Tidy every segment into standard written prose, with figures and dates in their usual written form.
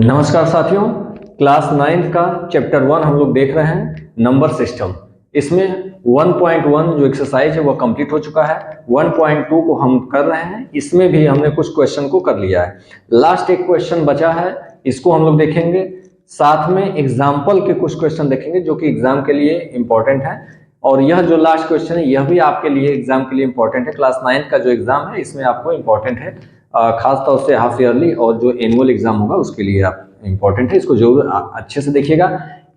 नमस्कार साथियों, class 9th का चैप्टर 1 हम लोग देख रहे हैं नंबर सिस्टम। इसमें 1.1 जो एक्सरसाइज है वो कंप्लीट हो चुका है। 1.2 को हम कर रहे हैं। इसमें भी हमने कुछ क्वेश्चन को कर लिया है। लास्ट एक क्वेश्चन बचा है, इसको हम लोग देखेंगे। साथ में एग्जाम्पल के कुछ क्वेश्चन देखेंगे जो कि एग्जाम के लिए इंपॉर्टेंट है। और यह जो लास्ट क्वेश्चन है यह भी आपके लिए एग्जाम के लिए इंपॉर्टेंट है। क्लास 9th का जो एग्जाम है इसमें आपको इंपॉर्टेंट है, खास तौर से हाफ ईयरली और जो एनुअल एग्जाम होगा उसके लिए आप इंपॉर्टेंट है। इसको जरूर अच्छे से देखिएगा।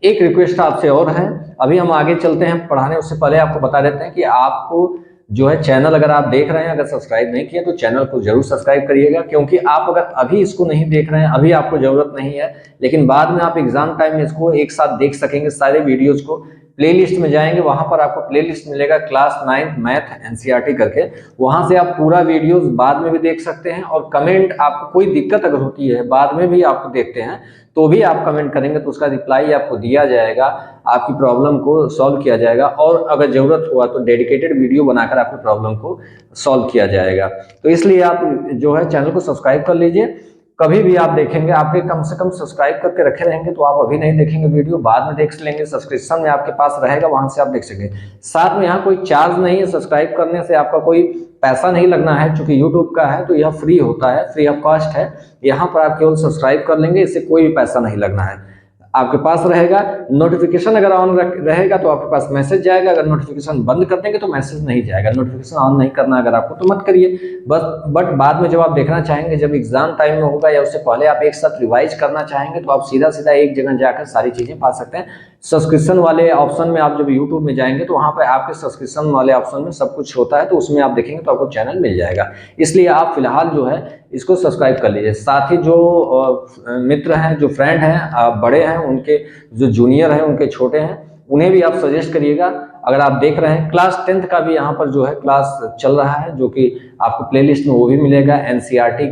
एक रिक्वेस्ट आपसे और है, अभी हम आगे चलते हैं पढ़ाने उससे पहले आपको बता देते हैं कि आपको जो है चैनल अगर आप देख रहे हैं, अगर सब्सक्राइब नहीं किया तो चैनल को जरूर सब्सक्राइब करिएगा। क्योंकि आप अगर अभी इसको नहीं देख रहे हैं, अभी आपको जरूरत नहीं है, लेकिन बाद में आप एग्जाम टाइम में इसको एक साथ देख सकेंगे सारे वीडियोज को। प्लेलिस्ट में जाएंगे, वहां पर आपको प्लेलिस्ट मिलेगा क्लास 9 मैथ एनसीईआरटी करके। वहां से आप पूरा वीडियोस बाद में भी देख सकते हैं। और कमेंट, आपको कोई दिक्कत अगर होती है बाद में भी आपको देखते हैं तो भी आप कमेंट करेंगे तो उसका रिप्लाई आपको दिया जाएगा, आपकी प्रॉब्लम को सॉल्व किया जाएगा। और अगर जरूरत हुआ तो डेडिकेटेड वीडियो बनाकर आपकी प्रॉब्लम को सॉल्व किया जाएगा। तो इसलिए आप जो है चैनल को सब्सक्राइब कर लीजिए। कभी भी आप देखेंगे, आपके कम से कम सब्सक्राइब करके रखे रहेंगे तो आप अभी नहीं देखेंगे वीडियो, बाद में देख लेंगे। सब्सक्रिप्शन में आपके पास रहेगा, वहां से आप देख सकेंगे। साथ में यहाँ कोई चार्ज नहीं है, सब्सक्राइब करने से आपका कोई पैसा नहीं लगना है। चूंकि यूट्यूब का है तो यह फ्री होता है, फ्री ऑफ कॉस्ट है। यहाँ पर आप केवल सब्सक्राइब कर लेंगे, इससे कोई भी पैसा नहीं लगना है। आपके पास रहेगा नोटिफिकेशन, अगर ऑन रहेगा तो आपके पास मैसेज जाएगा। अगर नोटिफिकेशन बंद कर देंगे तो मैसेज नहीं जाएगा। नोटिफिकेशन ऑन नहीं करना अगर आपको तो मत करिए बस। बट बाद में जब आप देखना चाहेंगे, जब एग्जाम टाइम में होगा या उससे पहले आप एक साथ रिवाइज करना चाहेंगे तो आप सीधा सीधा एक जगह जाकर सारी चीजें पा सकते हैं। सब्सक्रिप्शन वाले ऑप्शन में आप जब यूट्यूब में जाएंगे तो वहां पर आपके सब्सक्रिप्शन वाले ऑप्शन में सब कुछ होता है, तो उसमें आप देखेंगे तो आपको चैनल मिल जाएगा। इसलिए आप फिलहाल जो है इसको सब्सक्राइब कर लीजिए। साथ ही जो मित्र हैं, जो फ्रेंड हैं, बड़े हैं, उनके जो जूनियर हैं, उनके छोटे हैं, उन्हें भी आप सजेस्ट करिएगा। अगर आप देख रहे हैं क्लास 10th का भी यहाँ पर जो है क्लास चल रहा है, जो कि आपको प्लेलिस्ट में वो भी मिलेगा। NCERT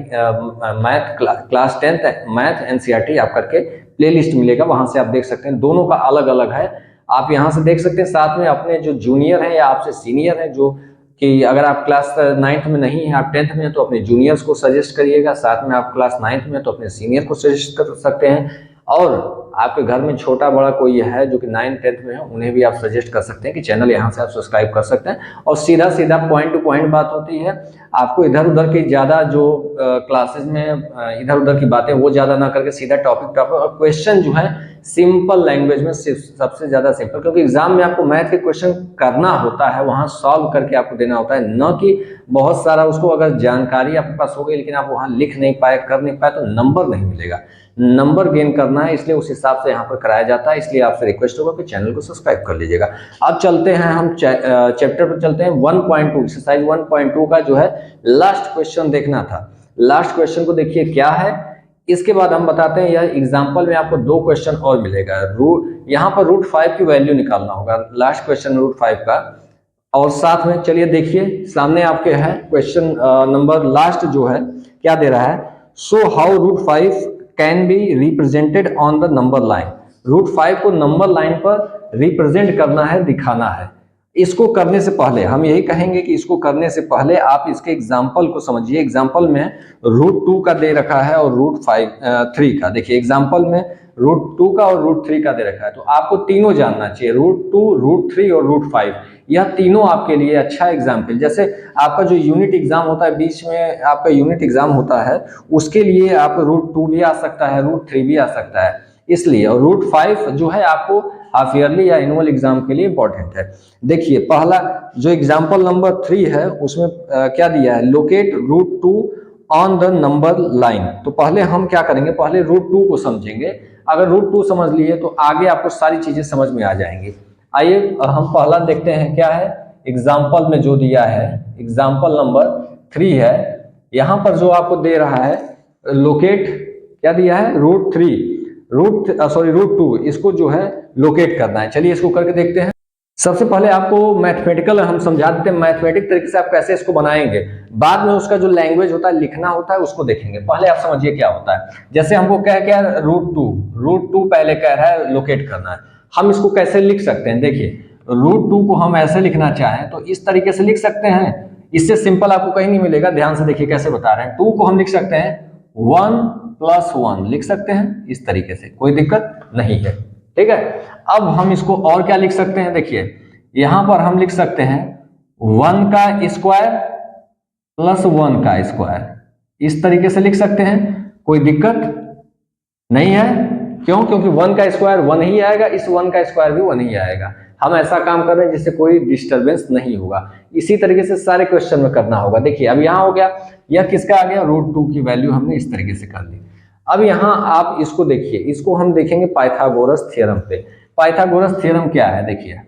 math class 10th math NCERT आप करके प्लेलिस्ट मिलेगा, वहां से आप देख सकते हैं। दोनों का अलग अलग है, आप यहाँ से देख सकते हैं। साथ में अपने जो जूनियर हैं या आपसे सीनियर हैं, जो कि अगर आप क्लास 9th में नहीं है, आप 10th में हैं, तो अपने जूनियर्स को सजेस्ट करिएगा। साथ में आप क्लास 9th में तो अपने सीनियर को सजेस्ट कर सकते हैं। और आपके घर में छोटा बड़ा कोई है जो कि 9th 10th में है, उन्हें भी आप सजेस्ट कर सकते हैं कि चैनल यहाँ से आप सब्सक्राइब कर सकते हैं। और सीधा सीधा पॉइंट टू पॉइंट बात होती है। आपको इधर उधर की ज़्यादा जो क्लासेस में इधर उधर की बातें वो ज़्यादा ना करके सीधा टॉपिक और क्वेश्चन जो है सिंपल लैंग्वेज में, सबसे ज़्यादा सिंपल। क्योंकि एग्जाम में आपको मैथ के क्वेश्चन करना होता है, वहाँ सॉल्व करके आपको देना होता है, न कि बहुत सारा उसको अगर जानकारी आपके पास हो गई लेकिन आप वहाँ लिख नहीं पाए, कर नहीं पाए, तो नंबर नहीं मिलेगा। नंबर गेन करना है, इसलिए उस हिसाब से यहाँ पर कराया जाता है। इसलिए आपसे रिक्वेस्ट होगा कि चैनल को सब्सक्राइब कर लीजिएगा। अब चलते हैं हम चैप्टर पर चलते हैं। 1.2 एक्सरसाइज 1.2 का जो है लास्ट क्वेश्चन देखना था। लास्ट क्वेश्चन को देखिए क्या है, इसके बाद हम बताते हैं। यह एग्जाम्पल में आपको 2 क्वेश्चन और मिलेगा। यहाँ पर √5 की वैल्यू निकालना होगा, लास्ट क्वेश्चन √5 का। और साथ में चलिए देखिए सामने आपके है क्वेश्चन नंबर लास्ट जो है क्या दे रहा है। So how √5 can be represented on the number line. √5 को नंबर लाइन पर रिप्रेजेंट करना है, दिखाना है। इसको करने से पहले हम यही कहेंगे कि इसको करने से पहले आप इसके एग्जाम्पल को समझिए। एग्जाम्पल में √2 का दे रखा है और √3 का। देखिए एग्जाम्पल में √2 का और √3 का दे रखा है, तो आपको तीनों जानना चाहिए, √2 √3 और √5। यह तीनों आपके लिए अच्छा एग्जाम्पल। जैसे आपका जो यूनिट एग्जाम होता है, बीच में आपका यूनिट एग्जाम होता है, उसके लिए आप √2 भी आ सकता है, √3 भी आ सकता है। इसलिए और √5 जो है आपको हाफ ईयरली या एनुअल एग्जाम के लिए इंपॉर्टेंट है। देखिए पहला जो एग्जाम्पल नंबर 3 है उसमें क्या दिया है, locate √2 on the number line. तो पहले हम क्या करेंगे, पहले √2 को समझेंगे। अगर √2 समझ लिए तो आगे आपको सारी चीजें समझ में आ जाएंगी। आइए हम पहला देखते हैं क्या है एग्जाम्पल में जो दिया है। एग्जाम्पल नंबर 3 है, यहाँ पर जो आपको दे रहा है लोकेट, क्या दिया है √2, इसको जो है लोकेट करना है। चलिए इसको करके देखते हैं। सबसे पहले आपको मैथमेटिकल हम समझा देते हैं, मैथमेटिक तरीके से आप कैसे इसको बनाएंगे। बाद में उसका जो लैंग्वेज होता है, लिखना होता है, उसको देखेंगे। पहले आप समझिए क्या होता है। जैसे हमको क्या √2 पहले कह रहा है लोकेट करना है। हम इसको कैसे लिख सकते हैं, देखिए √2 को हम ऐसे लिखना चाहें तो इस तरीके से लिख सकते हैं। इससे सिंपल आपको कहीं नहीं मिलेगा, ध्यान से देखिए कैसे बता रहे हैं। 2 को हम लिख सकते हैं 1 +1 लिख सकते हैं इस तरीके से, कोई दिक्कत नहीं है। ठीक है, अब हम इसको और क्या लिख सकते हैं, देखिए यहां पर हम लिख सकते हैं 1 का स्क्वायर प्लस 1 का स्क्वायर, इस तरीके से लिख सकते हैं, कोई दिक्कत नहीं है। क्यों? क्योंकि 1 का स्क्वायर 1 ही आएगा, इस 1 का स्क्वायर भी 1 ही आएगा। हम ऐसा काम कर रहे हैं जिससे कोई डिस्टरबेंस नहीं होगा। इसी तरीके से सारे क्वेश्चन में करना होगा। देखिए अब यहाँ हो गया, यह किसका आ गया, √2 की वैल्यू हमने इस तरीके से कर ली। अब यहाँ आप इसको देखिए, इसको हम देखेंगे पाइथागोरस थ्योरम पे। पाइथागोरस थ्योरम क्या है, देखिए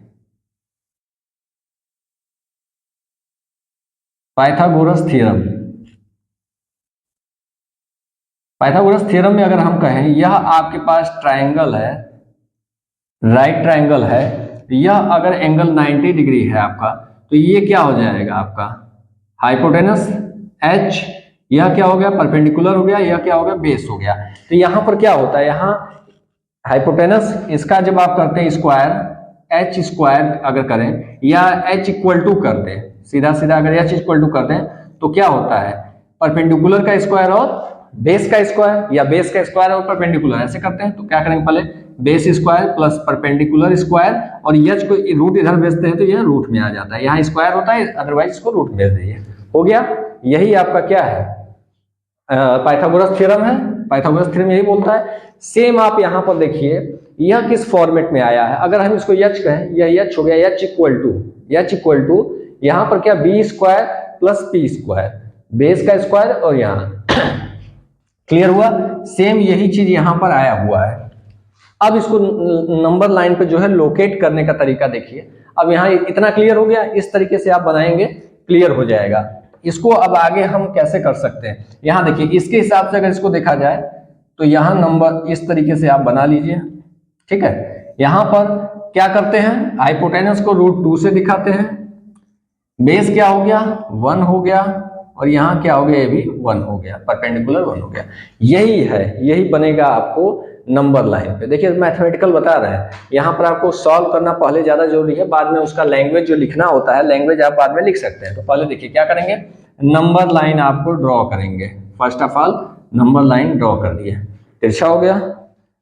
पाइथागोरस थ्योरम, पाइथागोरस थ्योरम में अगर हम कहें यह आपके पास ट्रायंगल है, राइट ट्रायंगल है, यह अगर एंगल 90 डिग्री है आपका, तो ये क्या हो जाएगा आपका हाइपोटेनस h, यह क्या हो गया परपेंडिकुलर हो गया, यह क्या हो गया बेस हो गया। तो यहाँ पर क्या होता है, यहाँ हाइपोटेनस इसका जब आप करते हैं स्क्वायर, h स्क्वायर अगर करें या h इक्वल टू करते हैं, सीधा सीधा अगर h इक्वल टू करते हैं तो क्या होता है परपेंडिकुलर का स्क्वायर और बेस का स्क्वायर, या बेस का स्क्वायर और परपेंडिकुलर, ऐसे करते हैं। तो क्या करेंगे, पहले base square plus perpendicular square, और एच को रूट इधर भेजते हैं तो यह रूट में आ जाता है, यहाँ स्क्वायर होता है, अदरवाइज इसको रूट भेज दीजिए, हो गया। यही आपका क्या है पाइथागोरस थ्योरम है। पाइथागोरस थ्योरम यही बोलता है। सेम आप यहाँ पर देखिए यह किस फॉर्मेट में आया है, अगर हम इसको एच कहें, यह एच हो गया, एच इक्वल टू यहाँ पर क्या B square plus P square, base का स्क्वायर और यहाँ क्लियर हुआ। सेम यही चीज यहाँ पर आया हुआ है। अब इसको नंबर लाइन पे जो है लोकेट करने का तरीका देखिए। अब यहाँ इतना क्लियर हो गया, इस तरीके से आप बनाएंगे क्लियर हो जाएगा। इसको अब आगे हम कैसे कर सकते हैं, यहाँ देखिए इसके हिसाब से अगर इसको देखा जाए तो यहाँ नंबर इस तरीके से आप बना लीजिए। ठीक है, यहाँ पर क्या करते हैं, हाइपोटेनस को √2 से दिखाते हैं, बेस क्या हो गया 1 हो गया, और यहाँ क्या हो गया, ये भी 1 हो गया, परपेंडिकुलर 1 हो गया। यही है, यही बनेगा आपको नंबर लाइन पे। देखिए मैथमेटिकल बता रहे हैं, यहाँ पर आपको सॉल्व करना पहले ज्यादा जरूरी है, बाद में उसका लैंग्वेज जो लिखना होता है, लैंग्वेज आप बाद में लिख सकते हैं। तो पहले देखिए क्या करेंगे, नंबर लाइन आपको ड्रॉ करेंगे। First of all number line draw कर दिए, तिरछा हो गया,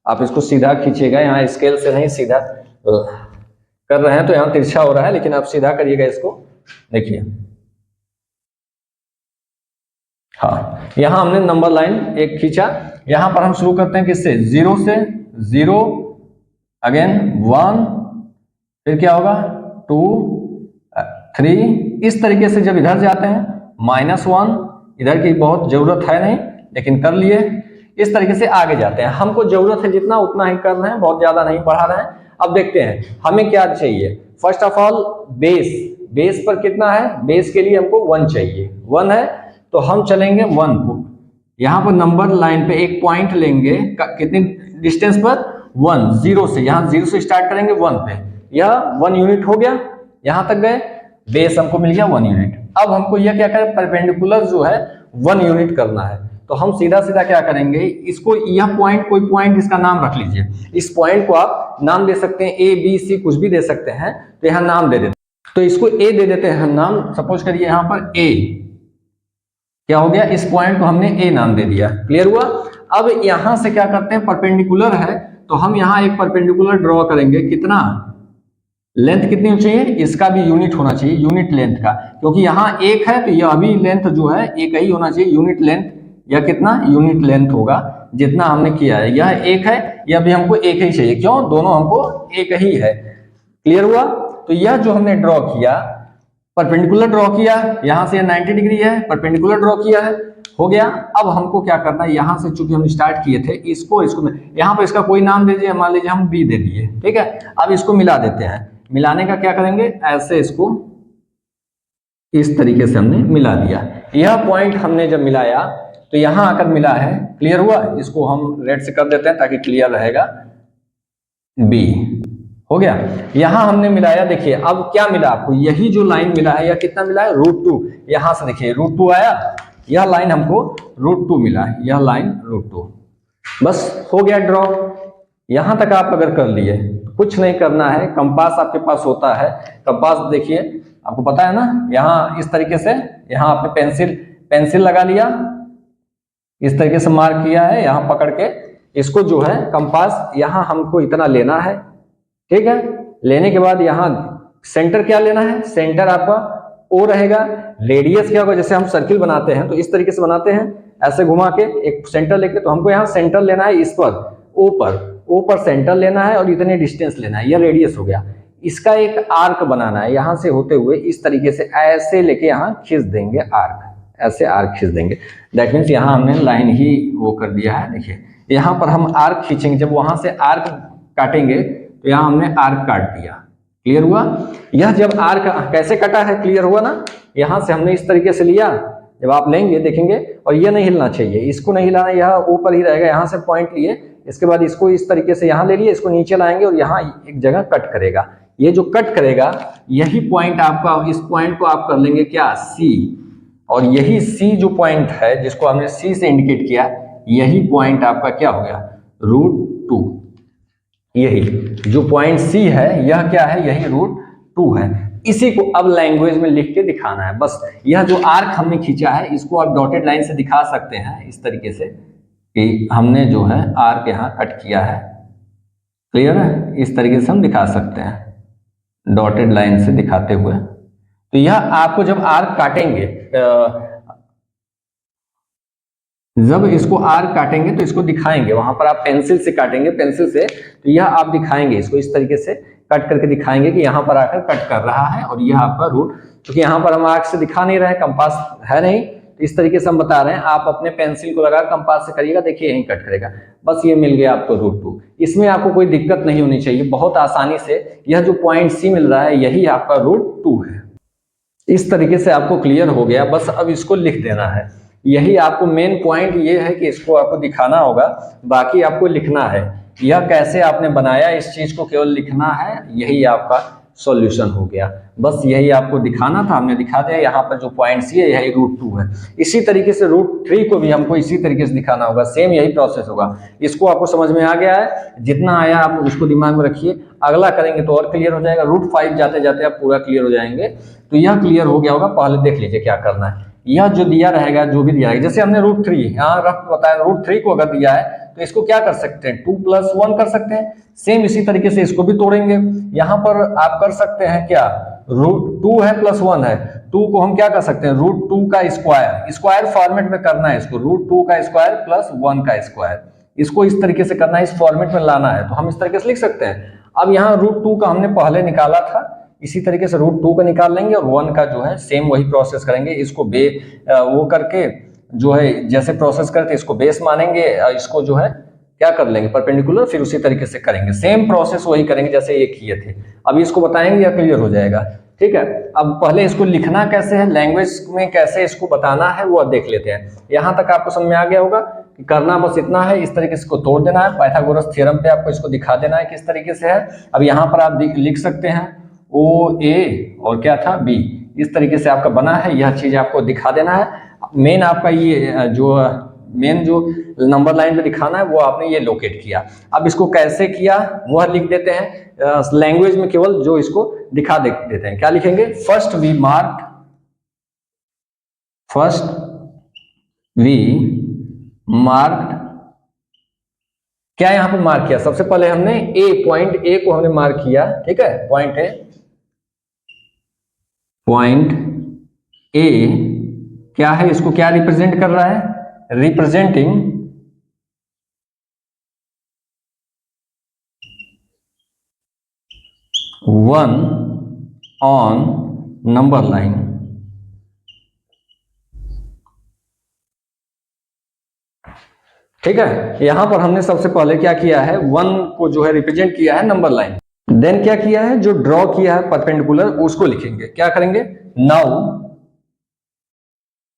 आप इसको सीधा खींचिएगा, यहाँ स्केल से नहीं सीधा कर रहे हैं तो यहाँ तिरछा हो रहा है, लेकिन आप सीधा करिएगा इसको। देखिए हाँ, यहाँ हमने नंबर लाइन एक खींचा। यहाँ पर हम शुरू करते हैं किससे, 0 से, 0 अगेन 1, फिर क्या होगा 2 3, इस तरीके से जब इधर जाते हैं -1, इधर की बहुत जरूरत है नहीं लेकिन कर लिए, इस तरीके से आगे जाते हैं। हमको जरूरत है जितना उतना ही कर रहे हैं, बहुत ज्यादा नहीं बढ़ा रहे हैं। अब देखते हैं हमें क्या चाहिए। फर्स्ट ऑफ ऑल बेस पर कितना है, बेस के लिए हमको 1 चाहिए, 1 है तो हम चलेंगे 1 को, यहाँ पर नंबर लाइन पे एक पॉइंट लेंगे, कितनी डिस्टेंस पर 1, 0 से, यहाँ 0 से स्टार्ट करेंगे 1 पे, यह 1 यूनिट हो गया, यहाँ तक गए, बेस हमको मिल गया 1 यूनिट। अब हमको यह क्या करें, परपेंडिकुलर जो है 1 यूनिट करना है, तो हम सीधा सीधा क्या करेंगे, इसको यह पॉइंट, कोई पॉइंट इसका नाम रख लीजिए, इस पॉइंट को आप नाम दे सकते हैं, A B C कुछ भी दे सकते हैं, तो यहाँ नाम दे देते हैं, तो इसको A दे देते हैं नाम, सपोज करिए यहाँ पर A, क्या हो गया, इस पॉइंट को हमने A नाम दे दिया, क्लियर हुआ। अब यहां से क्या करते हैं, परपेंडिकुलर है तो हम यहाँ एक परपेंडिकुलर ड्रॉ करेंगे, कितना लेंथ कितनी होनी चाहिए, इसका भी यूनिट होना चाहिए, यूनिट लेंथ का, क्योंकि यहाँ 1 है तो यह भी लेंथ जो है 1 ही होना चाहिए, यूनिट लेंथ, या कितना यूनिट लेंथ होगा जितना हमने किया है, यह 1 है, यह भी हमको 1 ही चाहिए, क्यों, दोनों हमको 1 ही है, क्लियर हुआ। तो यह जो हमने ड्रॉ किया, परपेंडिकुलर ड्रॉ किया, यहां से 90 डिग्री है, परपेंडिकुलर ड्रॉ किया है, हो गया। अब हमको क्या करना है, यहां से चूंकि हम स्टार्ट किए थे, इसको यहां पर इसका कोई नाम दे दिए, मान लीजिए हम बी दे दिए, ठीक है। अब इसको मिला देते हैं, मिलाने का क्या करेंगे, ऐसे इसको इस तरीके से हमने मिला दिया। यह पॉइंट हमने जब मिलाया तो यहां आकर मिला है, क्लियर हुआ। इसको हम रेड से कर देते हैं ताकि क्लियर रहेगा, बी हो गया। यहां हमने मिलाया, देखिए अब क्या मिला आपको, यही जो लाइन मिला है, यह कितना मिला है, √2, यहां से देखिए √2 आया, यह लाइन हमको √2 मिला है, यह लाइन √2, बस हो गया ड्रॉ। यहां तक आप अगर कर लिए, कुछ नहीं करना है, कंपास आपके पास होता है, कंपास देखिए आपको पता है ना, यहाँ इस तरीके से, यहाँ आपने पेंसिल लगा लिया, इस तरीके से मार्क किया है, यहाँ पकड़ के इसको जो है कंपास यहाँ हमको इतना लेना है, ठीक है। लेने के बाद यहाँ सेंटर क्या लेना है, सेंटर आपका ओ रहेगा। रेडियस क्या होगा, जैसे हम सर्किल बनाते हैं तो इस तरीके से बनाते हैं, ऐसे घुमा के एक सेंटर लेके, तो हमको यहाँ सेंटर लेना है इस पर, ओ पर सेंटर लेना है और इतने डिस्टेंस लेना है, यह रेडियस हो गया। इसका एक आर्क बनाना है, यहाँ से होते हुए इस तरीके से ऐसे लेके यहाँ खींच देंगे आर्क, ऐसे आर्क खींच देंगे। दैट मीन्स यहाँ हमने लाइन ही वो कर दिया है। देखिए यहाँ पर हम आर्क खींचेंगे, जब वहां से आर्क काटेंगे तो यहाँ हमने आर्क काट दिया। क्लियर हुआ? यह जब आर्क कैसे कटा है, क्लियर हुआ ना? यहाँ से हमने इस तरीके से लिया, जब आप लेंगे देखेंगे, और ये नहीं हिलना चाहिए, इसको नहीं हिलाना, यह ऊपर ही रहेगा। यहाँ से पॉइंट लिए, इसके बाद इसको इस तरीके से यहाँ ले लिए, इसको नीचे लाएंगे और यहाँ एक जगह कट करेगा। ये जो कट करेगा यही पॉइंट आपका, इस पॉइंट को आप कर लेंगे क्या, सी। और यही सी जो पॉइंट है जिसको हमने सी से इंडिकेट किया, यही पॉइंट आपका क्या हो गया, √2। यही जो पॉइंट सी है यह क्या है, यही √2 है। इसी को अब लैंग्वेज में लिख के दिखाना है। बस यह जो आर्क हमने खींचा है इसको आप डॉटेड लाइन से दिखा सकते हैं इस तरीके से कि हमने जो है आर्क यहाँ कट किया है। क्लियर है? इस तरीके से हम दिखा सकते हैं डॉटेड लाइन से दिखाते हुए। तो यह आपको जब आर्क काटेंगे, जब इसको आर्क काटेंगे तो इसको दिखाएंगे, वहां पर आप पेंसिल से काटेंगे, पेंसिल से, तो यह आप दिखाएंगे इसको इस तरीके से कट करके दिखाएंगे कि यहाँ पर आकर कट कर रहा है और यह आपका रूट। क्योंकि यहाँ पर हम आर्क से दिखा नहीं रहे, कंपास है नहीं, तो इस तरीके से हम बता रहे हैं, आप अपने पेंसिल को लगा कंपास से करिएगा, देखिए यहीं कट करेगा। बस ये मिल गया आपको √2। इसमें आपको कोई दिक्कत नहीं होनी चाहिए, बहुत आसानी से यह जो पॉइंट सी मिल रहा है यही आपका √2 है। इस तरीके से आपको क्लियर हो गया। बस अब इसको लिख देना है, यही आपको मेन पॉइंट ये है कि इसको आपको दिखाना होगा, बाकी आपको लिखना है। यह कैसे आपने बनाया इस चीज को केवल लिखना है, यही आपका सॉल्यूशन हो गया। बस यही आपको दिखाना था, हमने दिखा दिया। यहाँ पर जो पॉइंट सी है यही √2 है। इसी तरीके से √3 को भी हमको इसी तरीके से दिखाना होगा, सेम यही प्रोसेस होगा। इसको आपको समझ में आ गया है? जितना आया आप उसको दिमाग में रखिए, अगला करेंगे तो और क्लियर हो जाएगा। √5 जाते जाते आप पूरा क्लियर हो जाएंगे। तो यह क्लियर हो गया होगा, पहले देख लीजिए क्या करना है। यह जो दिया रहेगा, जो भी दिया है, जैसे हमने √3 यहाँ रफ बताया, √3 को अगर दिया है तो इसको क्या कर सकते हैं, 2 + 1 कर सकते हैं। सेम इसी तरीके से इसको भी तोड़ेंगे। यहाँ पर आप कर सकते हैं क्या, √2 है +1 है, 2 को हम क्या कर सकते हैं, √2 का स्क्वायर फॉर्मेट में करना है इसको, √2 का स्क्वायर +1 का स्क्वायर, इसको इस तरीके से करना है, इस फॉर्मेट में लाना है। तो हम इस तरीके से लिख सकते हैं। अब यहाँ √2 का हमने पहले निकाला था, इसी तरीके से √2 का निकाल लेंगे और 1 का जो है सेम वही प्रोसेस करेंगे। इसको वो करके जो है जैसे प्रोसेस करते इसको बेस मानेंगे, इसको जो है क्या कर लेंगे, परपेंडिकुलर, फिर उसी तरीके से करेंगे। सेम प्रोसेस वही करेंगे जैसे ये किए थे। अभी इसको बताएंगे या क्लियर हो जाएगा? ठीक है। अब पहले इसको लिखना कैसे है, लैंग्वेज में कैसे इसको बताना है वो देख लेते हैं। यहाँ तक आपको समझ में आ गया होगा कि करना बस इतना है, इस तरीके से इसको तोड़ देना है। पाइथागोरस थ्योरम पे आपको इसको दिखा देना है किस तरीके से है। अब यहाँ पर आप लिख सकते हैं OA और क्या था B, इस तरीके से आपका बना है। यह चीज आपको दिखा देना है। मेन आपका ये जो नंबर लाइन पे दिखाना है वो आपने ये लोकेट किया। अब इसको कैसे किया वह लिख देते हैं लैंग्वेज में, केवल जो इसको दिखा देते हैं। क्या लिखेंगे, फर्स्ट वी मार्क्ड, क्या यहाँ पे मार्क किया, सबसे पहले हमने पॉइंट ए को हमने मार्क किया। ठीक है, पॉइंट ए क्या है, इसको क्या रिप्रेजेंट कर रहा है, representing one on number line. ठीक है, यहां पर हमने सबसे पहले क्या किया है, 1 को जो है रिप्रेजेंट किया है नंबर लाइन। देन क्या किया है, जो ड्रॉ किया है परपेंडिकुलर उसको लिखेंगे। क्या करेंगे, नाउ,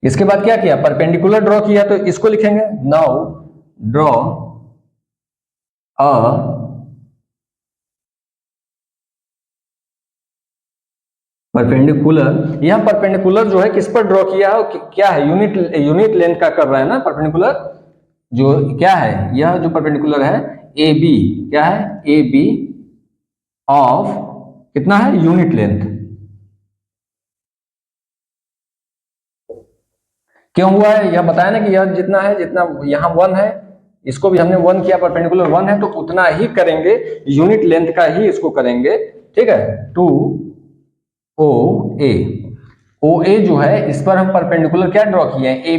इसके बाद क्या किया, परपेंडिकुलर ड्रॉ किया तो इसको लिखेंगे, नाउ ड्रॉ अ परपेंडिकुलर। यह परपेंडिकुलर जो है किस पर ड्रॉ किया है, क्या है, यूनिट लेंथ का कर रहा है ना परपेंडिकुलर, जो क्या है, यह जो परपेंडिकुलर है AB, क्या है, AB ऑफ कितना है, यूनिट लेंथ। क्यों हुआ है यह बताया ना कि यह जितना है, जितना यहाँ 1 है, इसको भी हमने 1 किया, परपेंडिकुलर 1 है तो उतना ही करेंगे, यूनिट लेंथ का ही इसको करेंगे, ठीक है। टू ओ ए जो है इस पर हम परपेंडिकुलर क्या ड्रॉ किए हैं, ए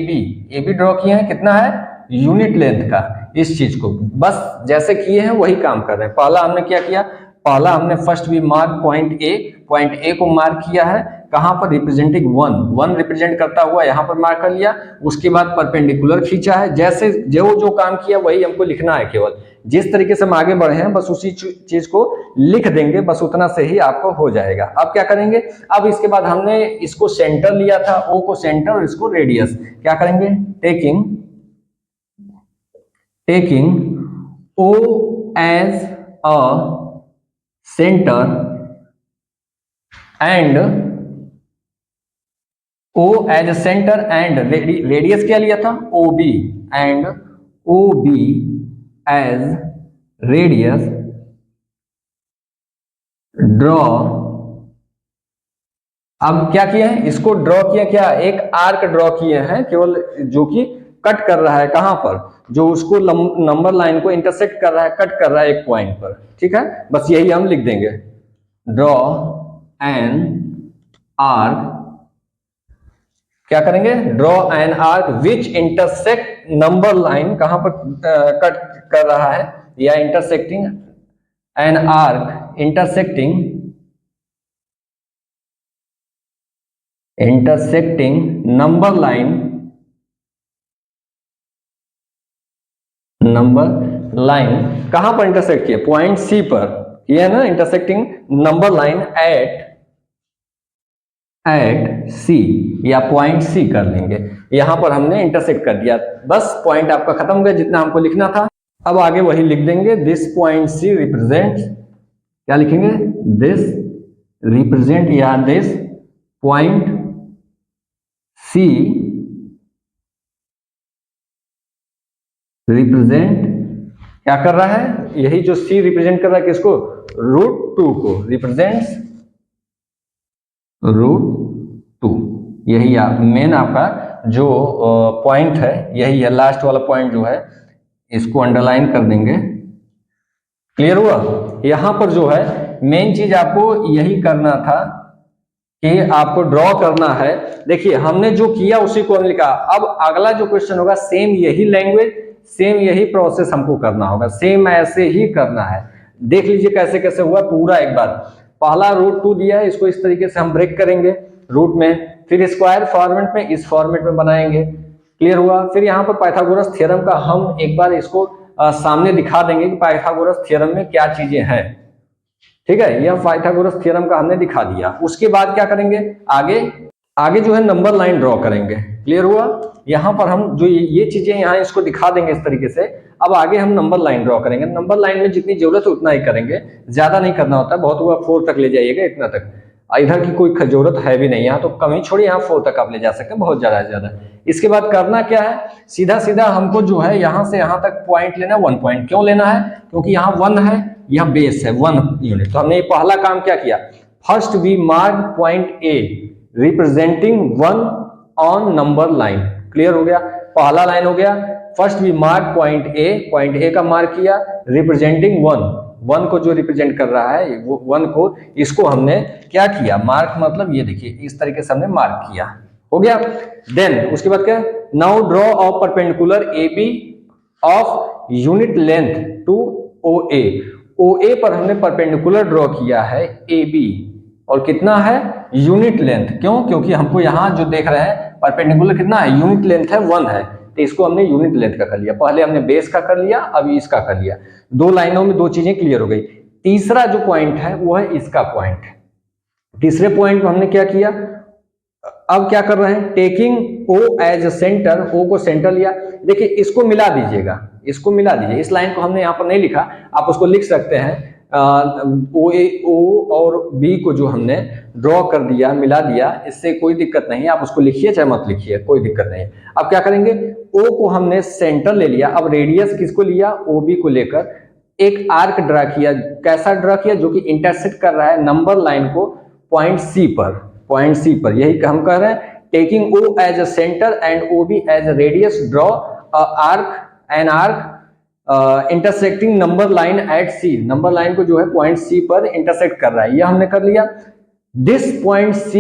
बी ड्रॉ किए हैं, कितना है, यूनिट लेंथ का। इस चीज को बस जैसे किए हैं वही काम कर रहे हैं। पहला हमने क्या किया, पहला हमने फर्स्ट भी मार्क पॉइंट ए को मार्क किया है, कहां पर, रिप्रेजेंटिंग 1 रिप्रेजेंट करता हुआ यहां पर मार्क कर लिया। उसके बाद परपेंडिकुलर खींचा है, जैसे जो काम किया वही हमको लिखना है, केवल जिस तरीके से हम आगे बढ़े हैं बस उसी चीज को लिख देंगे, बस उतना से ही आपको हो जाएगा। अब क्या करेंगे, अब इसके बाद हमने इसको सेंटर लिया था, ओ को सेंटर और इसको रेडियस, क्या करेंगे, taking O as a centre and O as a centre and radius क्या लिया था, O B, and O B as radius, draw. अब क्या किया है, इसको ड्रॉ किया, क्या, एक आर्क ड्रॉ किए हैं केवल, जो कि कट कर रहा है कहां पर, जो उसको नंबर लाइन को इंटरसेक्ट कर रहा है, कट कर रहा है एक पॉइंट पर, ठीक है। बस यही हम लिख देंगे, ड्रॉ एन आर्क, क्या करेंगे, draw an arc which intersect number line, कहां पर कट कर रहा है, या intersecting, N arc intersecting number line कहां पर इंटरसेक्ट किया, पॉइंट सी पर किया ना, इंटरसेक्टिंग नंबर लाइन एट सी, या पॉइंट सी कर लेंगे, यहां पर हमने इंटरसेक्ट कर दिया, बस पॉइंट आपका खत्म हो गया जितना हमको लिखना था। अब आगे वही लिख देंगे, दिस पॉइंट सी रिप्रेजेंट, क्या लिखेंगे, दिस रिप्रेजेंट, या दिस पॉइंट सी रिप्रेजेंट, क्या कर रहा है, यही जो सी रिप्रेजेंट कर रहा है किसको, √2 को, रिप्रेजेंट्स √2, यही मेन आपका जो पॉइंट है यही है, लास्ट वाला पॉइंट जो है इसको अंडरलाइन कर देंगे। क्लियर हुआ, यहां पर जो है मेन चीज आपको यही करना था कि आपको ड्रॉ करना है। देखिए हमने जो किया उसी को हमने लिखा, अब अगला जो क्वेश्चन होगा सेम यही लैंग्वेज, सेम यही प्रोसेस हमको करना होगा, सेम ऐसे ही करना है। देख लीजिए कैसे कैसे हुआ पूरा एक बार। पहला √2 दिया है, इसको इस तरीके से हम ब्रेक करेंगे रूट में, फिर स्क्वायर फॉर्मेट में इस फॉर्मेट में बनाएंगे। क्लियर हुआ, फिर यहाँ पर पाइथागोरस थ्योरम का हम एक बार इसको सामने दिखा देंगे कि पाइथागोरस थ्योरम में क्या चीजें हैं, ठीक है। यह पाइथागोरस थ्योरम का हमने दिखा दिया। उसके बाद क्या करेंगे, आगे जो है नंबर लाइन ड्रॉ करेंगे। क्लियर हुआ, यहाँ पर हम जो ये चीजें यहाँ इसको दिखा देंगे इस तरीके से। अब आगे हम नंबर लाइन ड्रॉ करेंगे, नंबर लाइन में जितनी जरूरत है उतना ही करेंगे, ज्यादा नहीं करना होता, बहुत हुआ 4 तक ले जाइएगा, इतना तक, इधर की कोई जरूरत है भी नहीं, यहाँ तो कम ही छोड़िए, यहाँ 4 तक आप ले जा सकते हैं, बहुत ज्यादा है ज्यादा। इसके बाद करना क्या है, सीधा सीधा हमको जो है यहाँ से यहाँ तक पॉइंट लेना, 1 पॉइंट। क्यों लेना है, क्योंकि यहाँ 1 है, यह बेस है 1 यूनिट। तो हमने पहला काम क्या किया, first we mark point A representing 1 on number line. Clear हो गया, पहला लाइन हो गया, first we mark point A का मार्क किया, रिप्रेजेंटिंग 1 को जो रिप्रेजेंट कर रहा है वो 1 को, इसको हमने क्या किया, मार्क मतलब ये देखिए इस तरीके से हमने मार्क किया, हो गया। देन उसके बाद क्या, now draw a perpendicular A B of unit length to O A पर हमने परपेंडिकुलर ड्रॉ किया है ए बी, और कितना है, यूनिट लेंथ। क्यों, क्योंकि हमको यहाँ जो देख रहे हैं परपेंडिकुलर कितना है, यूनिट लेंथ है 1 है, तो इसको हमने यूनिट लेंथ का कर लिया। पहले हमने बेस का कर लिया, अभी इसका कर लिया। 2 लाइनों में 2 चीजें क्लियर हो गई। तीसरा जो पॉइंट है वो है इसका पॉइंट। तीसरे पॉइंट में हमने क्या किया, अब क्या कर रहे हैं, टेकिंग ओ एज सेंटर, ओ को सेंटर लिया। देखिए इसको मिला दीजिएगा, इसको मिला दीजिए, इस लाइन को हमने यहाँ पर नहीं लिखा, आप उसको लिख सकते हैं। ओ और बी को जो हमने ड्रॉ कर दिया, मिला दिया, इससे कोई दिक्कत नहीं, आप उसको लिखिए चाहे मत लिखिए, कोई दिक्कत नहीं। अब क्या करेंगे, ओ को हमने सेंटर ले लिया, अब रेडियस किसको लिया, ओ बी को लेकर एक आर्क ड्रा किया। कैसा ड्रा किया, जो कि इंटरसेक्ट कर रहा है नंबर लाइन को पॉइंट सी पर, यही हम कह रहे हैं taking O as a centre and OB as a radius draw an arc intersecting number line at C। Number line को जो है पॉइंट C पर इंटरसेक्ट कर रहा है, यह हमने कर लिया। This point C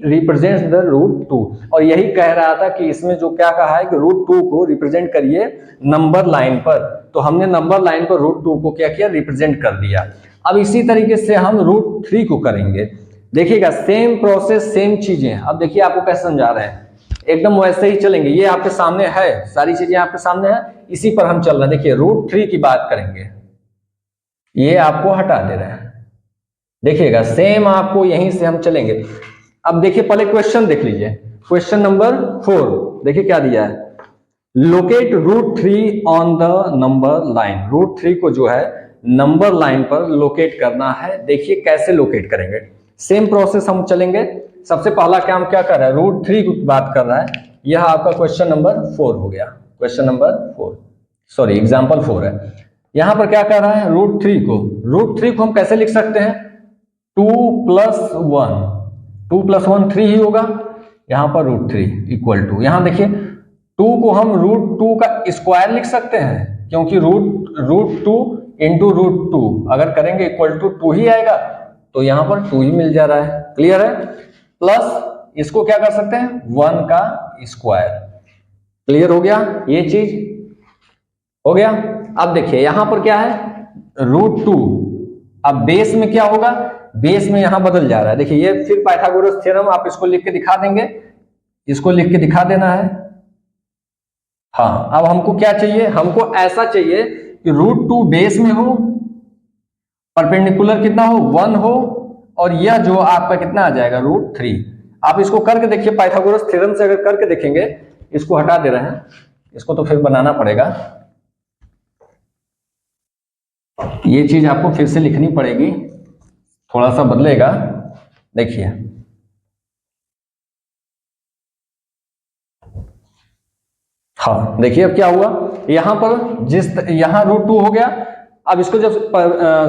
represents the root 2, और यही कह रहा था कि इसमें जो क्या कहा है कि रूट 2 को रिप्रेजेंट करिए नंबर लाइन पर, तो हमने नंबर लाइन पर रूट 2 को क्या किया, रिप्रेजेंट कर दिया। अब इसी तरीके से हम रूट 3 को करेंगे। देखिएगा सेम प्रोसेस सेम चीजें। अब देखिए आपको कैसे समझा रहे हैं, एकदम वैसे ही चलेंगे। ये आपके सामने है, सारी चीजें आपके सामने है, इसी पर हम चल रहे हैं। देखिए रूट 3 की बात करेंगे, ये आपको हटा दे रहे हैं। देखिएगा सेम आपको यहीं से हम चलेंगे। अब देखिए पहले क्वेश्चन देख लीजिए, क्वेश्चन नंबर 4 देखिए क्या दिया है, locate root 3 on the number line. Root 3 को जो है नंबर लाइन पर लोकेट करना है। देखिए कैसे लोकेट करेंगे, सेम प्रोसेस हम चलेंगे। सबसे पहला काम क्या कर रहा है, रूट 3 की बात कर रहा है। यह आपका क्वेश्चन नंबर 4 हो गया, क्वेश्चन नंबर 4 सॉरी एग्जाम्पल 4 है। यहां पर क्या कर रहा है, रूट 3 को हम कैसे लिख सकते हैं, 2 + 1, 2 + 1 3 ही होगा। यहां पर रूट 3 इक्वल टू, यहां देखिए 2 को हम रूट 2 का स्क्वायर लिख सकते हैं, क्योंकि रूट 2 इंटू रूट 2 अगर करेंगे इक्वल टू 2 ही आएगा, तो यहां पर 2 ही मिल जा रहा है। क्लियर है, प्लस इसको क्या कर सकते हैं, 1 का स्क्वायर। क्लियर हो गया, ये चीज हो गया। अब देखिए यहां पर क्या है, रूट 2, अब बेस में क्या होगा, बेस में यहां बदल जा रहा है। देखिए ये फिर पाइथागोरस थ्योरम, आप इसको लिख के दिखा देंगे, इसको लिख के दिखा देना है। हाँ अब हमको क्या चाहिए, हमको ऐसा चाहिए कि रूट 2 बेस में हो, परपेंडिकुलर कितना हो, 1 हो, और यह जो आपका कितना आ जाएगा, रूट 3। आप इसको करके देखिए, पाइथागोरस थ्योरम से अगर करके देखेंगे, इसको हटा दे रहे हैं, इसको तो फिर बनाना पड़ेगा, ये चीज आपको फिर से लिखनी पड़ेगी, थोड़ा सा बदलेगा। देखिए हाँ देखिए अब क्या हुआ, यहां पर यहां रूट 2 हो गया। अब इसको जब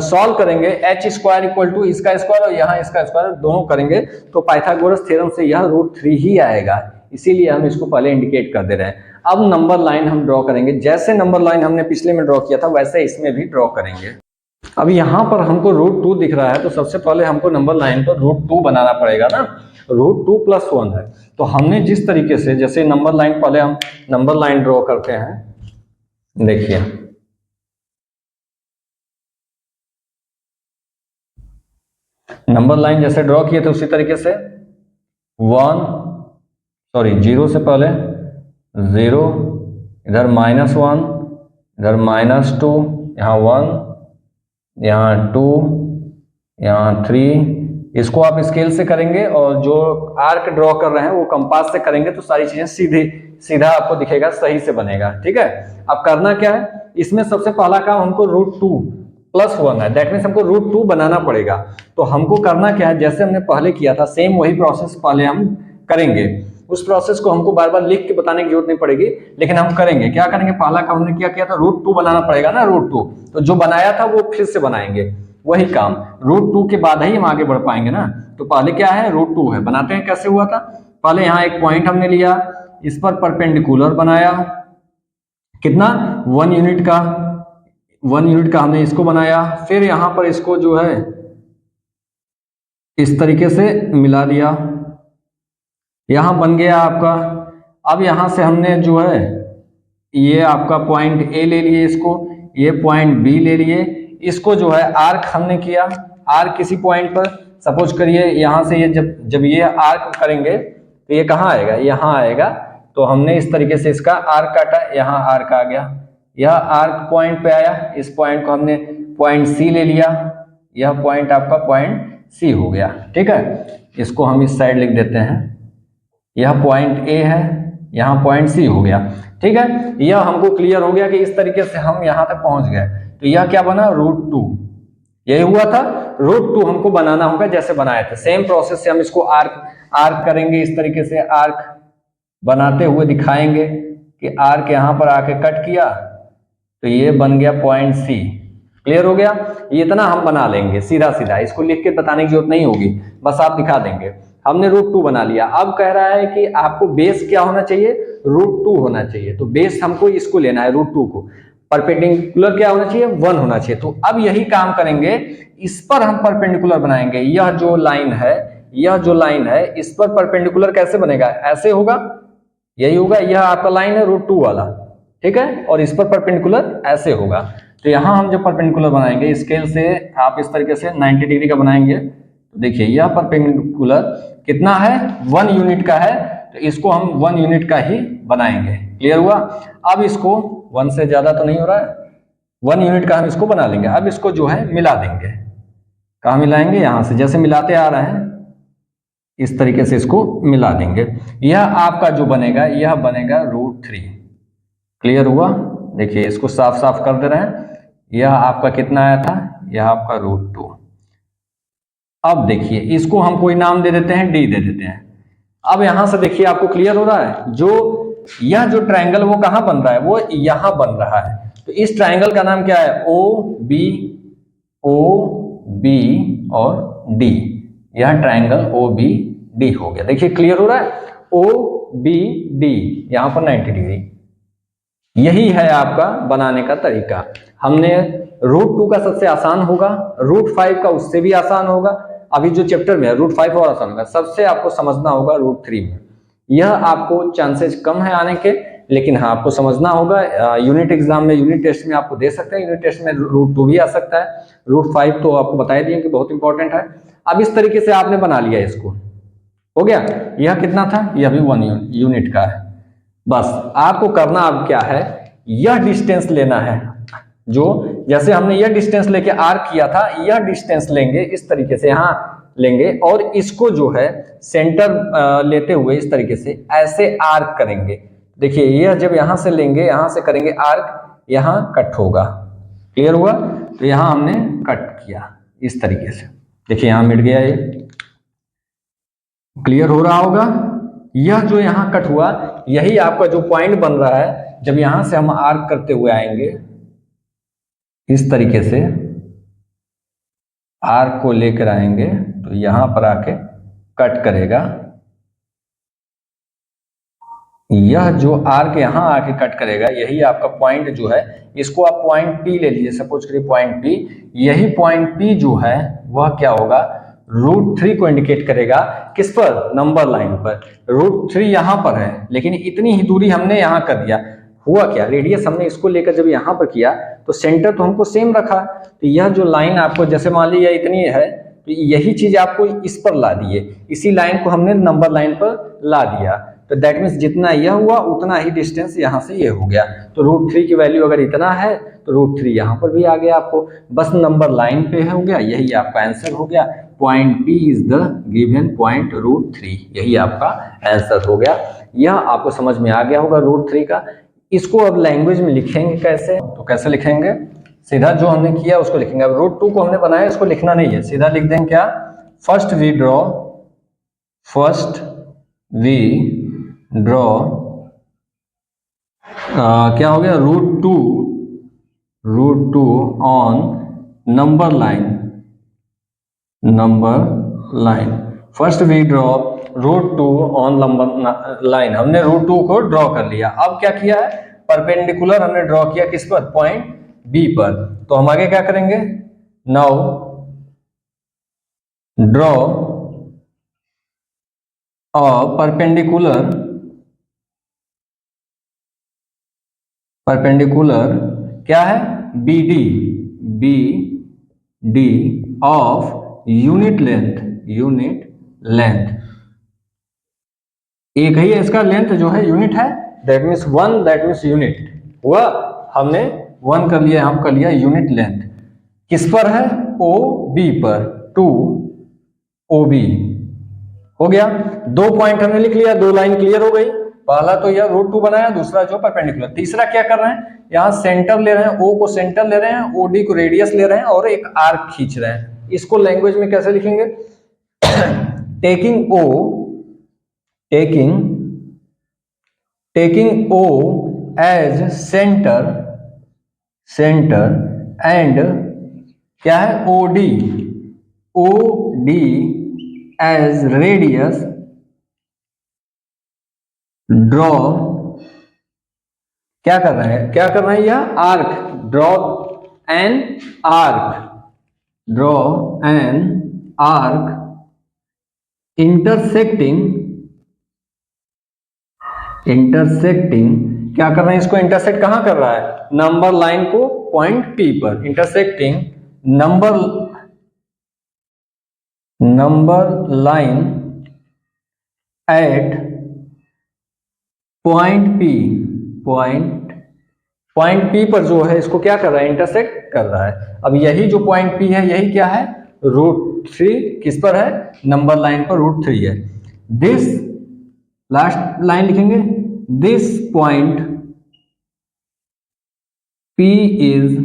सॉल्व करेंगे, h स्क्वायर इक्वल टू इसका स्क्वायर और यहाँ इसका स्क्वायर दोनों करेंगे, तो पाइथागोरस थ्योरम से यह रूट 3 ही आएगा। इसीलिए हम इसको पहले इंडिकेट कर दे रहे हैं। अब नंबर लाइन हम ड्रॉ करेंगे, जैसे नंबर लाइन हमने पिछले में ड्रॉ किया था वैसे इसमें भी ड्रॉ करेंगे। अब यहाँ पर हमको रूट 2 दिख रहा है, तो सबसे पहले हमको नंबर लाइन पर रूट 2 बनाना पड़ेगा ना। रूट 2 + 1 है, तो हमने जिस तरीके से, जैसे नंबर लाइन, पहले हम नंबर लाइन ड्रॉ करते हैं। देखिए नंबर लाइन जैसे ड्रॉ किए थे उसी तरीके से 0 से पहले 0, इधर -1, इधर -2, यहाँ 1, यहाँ 2, यहाँ 3। इसको आप स्केल से करेंगे, और जो आर्क ड्रॉ कर रहे हैं वो कंपास से करेंगे, तो सारी चीजें सीधा आपको दिखेगा, सही से बनेगा। ठीक है, अब करना क्या है, इसमें सबसे पहला काम हमको रूट 2 + 1 है, दैट मीन्स हमको रूट 2 बनाना पड़ेगा। तो हमको करना क्या है, जैसे हमने पहले किया था सेम वही प्रोसेस पहले हम करेंगे। उस प्रोसेस को हमको बार बार लिख के बताने की जरूरत नहीं पड़ेगी, लेकिन हम करेंगे। क्या करेंगे, पहला काम हमने क्या किया था, रूट 2 बनाना पड़ेगा ना, रूट 2, तो जो बनाया था वो फिर से बनाएंगे, वही काम। रूट 2 के बाद ही हम आगे बढ़ पाएंगे ना। तो पहले क्या है, रूट 2 है, बनाते हैं। कैसे हुआ था, पहले यहाँ एक पॉइंट हमने लिया, इस पर परपेंडिकुलर बनाया, कितना, 1 यूनिट का, 1 यूनिट का हमने इसको बनाया। फिर यहाँ पर इसको जो है इस तरीके से मिला दिया, यहां बन गया आपका। अब यहां से हमने जो है ये आपका पॉइंट ए ले लिए, इसको ये पॉइंट बी ले लिए, इसको जो है आर्क हमने किया। आर्क किसी पॉइंट पर, सपोज करिए यहां से ये जब ये आर्क करेंगे तो ये कहाँ आएगा, यहाँ आएगा। तो हमने इस तरीके से इसका आर्क काटा, यहाँ आर्क आ गया, यह आर्क पॉइंट पे आया, इस पॉइंट को हमने पॉइंट सी ले लिया, यह पॉइंट आपका पॉइंट सी हो गया। ठीक है, इसको हम इस साइड लिख देते हैं, यह पॉइंट ए है, यहाँ पॉइंट सी हो गया। ठीक है, यह हमको क्लियर हो गया कि इस तरीके से हम यहाँ तक पहुंच गए। तो यह क्या बना, रूट 2, यही हुआ था। रूट 2 हमको बनाना होगा जैसे बनाए थे, सेम प्रोसेस से हम इसको आर्क करेंगे। इस तरीके से आर्क बनाते हुए दिखाएंगे कि आर्क यहाँ पर आके कट किया, तो ये बन गया पॉइंट सी। क्लियर हो गया, ये इतना हम बना लेंगे सीधा सीधा, इसको लिख के बताने की जरूरत नहीं होगी, बस आप दिखा देंगे। हमने √2 बना लिया। अब कह रहा है कि आपको बेस क्या होना चाहिए, √2 होना चाहिए। तो बेस हमको इसको लेना है √2 को, परपेंडिकुलर क्या होना चाहिए, 1 होना चाहिए। तो अब यही काम करेंगे, इस पर हम परपेंडिकुलर बनाएंगे। यह जो लाइन है, यह जो लाइन है, इस पर परपेंडिकुलर कैसे बनेगा, ऐसे होगा, यही होगा। यह आपका लाइन है √2 वाला, ठीक है, और इस पर परपेंडिकुलर ऐसे होगा। तो यहाँ हम जब परपेंडिकुलर बनाएंगे स्केल से, आप इस तरीके से 90 डिग्री का बनाएंगे, तो देखिए यह परपेंडिकुलर कितना है, 1 यूनिट का है, तो इसको हम 1 यूनिट का ही बनाएंगे। क्लियर हुआ। अब इसको 1 से ज्यादा तो नहीं हो रहा है, 1 यूनिट का हम इसको बना लेंगे। अब इसको जो है मिला देंगे, कहाँ मिलाएंगे, यहाँ से जैसे मिलाते आ रहे हैं इस तरीके से इसको मिला देंगे। यह आपका जो बनेगा, यह बनेगा √3। क्लियर हुआ। देखिए इसको साफ साफ कर दे रहे हैं। यह आपका कितना आया था, यह आपका √2। अब देखिए इसको हम कोई नाम दे देते हैं, डी दे देते हैं। अब यहां से देखिए आपको क्लियर हो रहा है, जो यह जो ट्रायंगल वो कहां बन रहा है, वो यहां बन रहा है। तो इस ट्रायंगल का नाम क्या है, ओ बी और डी। यह ट्रायंगल ओ बी डी हो गया। देखिए क्लियर हो रहा है, ओ बी डी, यहां पर 90 डिग्री। यही है आपका बनाने का तरीका। हमने √2 का सबसे आसान होगा, √5 का उससे भी आसान होगा। अभी जो चैप्टर में है √5 और आसान होगा, सबसे आपको समझना होगा √3 में। यह आपको चांसेस कम है आने के, लेकिन हाँ आपको समझना होगा। यूनिट एग्जाम में, यूनिट टेस्ट में आपको दे सकते हैं, यूनिट टेस्ट में √2 भी आ सकता है। √5 तो आपको बता दिए कि बहुत इंपॉर्टेंट है। अब इस तरीके से आपने बना लिया, इसको हो गया। यह कितना था, यह भी 1 यूनिट का है। बस आपको करना अब क्या है, यह डिस्टेंस लेना है। जो जैसे हमने यह डिस्टेंस लेके आर्क किया था, यह डिस्टेंस लेंगे इस तरीके से, यहां लेंगे, और इसको जो है सेंटर लेते हुए इस तरीके से ऐसे आर्क करेंगे। देखिए यह जब यहां से लेंगे, यहां से करेंगे आर्क, यहां कट होगा। क्लियर हुआ। तो यहां हमने कट किया इस तरीके से, देखिए यहां मिट गया ये। क्लियर हो रहा होगा। यह जो यहां कट हुआ, यही आपका जो पॉइंट बन रहा है। जब यहां से हम आर्क करते हुए आएंगे इस तरीके से, आर्क को लेकर आएंगे, तो यहां पर आके कट करेगा। यह जो आर्क यहां आके कट करेगा, यही आपका पॉइंट जो है, इसको आप पॉइंट पी ले लीजिए, सपोज करिए पॉइंट पी। यही पॉइंट पी जो है वह क्या होगा, √3 को इंडिकेट करेगा। किस पर, नंबर लाइन पर। √3 यहां पर है, लेकिन इतनी ही दूरी हमने यहां कर दिया। हुआ क्या, रेडियस हमने इसको लेकर जब यहां पर किया, तो सेंटर तो हमको सेम रखा। तो यह जो लाइन आपको, जैसे मान लीजिए इतनी है, तो यही चीज आपको इस पर ला दी है। इसी लाइन को हमने नंबर लाइन पर ला दिया। तो दैट मीन्स जितना यह हुआ उतना ही डिस्टेंस यहाँ से ये हो गया। तो √3 की वैल्यू अगर इतना है, तो √3 यहाँ पर भी आ गया आपको। बस नंबर लाइन पे हो गया, यही आपका आंसर हो गया। Point P is the given point √3, यही आपका आंसर हो गया। यह आपको समझ में आ गया होगा √3 का। इसको अब लैंग्वेज में लिखेंगे कैसे, तो कैसे लिखेंगे, सीधा जो हमने किया उसको लिखेंगे। अब √2 को हमने बनाया, इसको लिखना नहीं है, सीधा लिख देंगे क्या, फर्स्ट वी ड्रॉ क्या हो गया, √2 on number line. First we draw √2 on number line. हमने √2 को ड्रॉ कर लिया। अब क्या किया है, परपेंडिकुलर हमने ड्रॉ किया किस पर, पॉइंट बी पर। तो हम आगे क्या करेंगे, नाउ ड्रॉ अ परपेंडिकुलर क्या है, B D of unit length. एक ही है इसका लेंथ जो है, यूनिट है, that means 1, that means unit हुआ। हमने 1 कर लिया, हम कर लिया यूनिट लेंथ। किस पर है, ओ बी पर, टू ओ बी। हो गया, 2 पॉइंट हमने लिख लिया, 2 लाइन क्लियर हो गई। पहला तो यह √2 बनाया, दूसरा जो परपेंडिकुलर। तीसरा क्या कर रहे हैं, यहाँ सेंटर ले रहे हैं, ओ को सेंटर ले रहे हैं, ओडी को रेडियस ले रहे हैं, और एक आर्क खींच रहे हैं। इसको लैंग्वेज में कैसे लिखेंगे, taking O as centre and क्या है, ओडी as radius, draw, क्या कर रहे हैं, क्या कर रहे हैं, यह arc, draw an arc, draw an arc intersecting, क्या कर रहे हैं, इसको इंटरसेक्ट कहां कर रहा है, नंबर लाइन को पॉइंट P पर, intersecting number line at point P पर जो है इसको क्या कर रहा है, इंटरसेक्ट कर रहा है। अब यही जो पॉइंट P है यही क्या है, √3 किस पर है, नंबर लाइन पर √3 है। दिस, लास्ट लाइन लिखेंगे, this point P is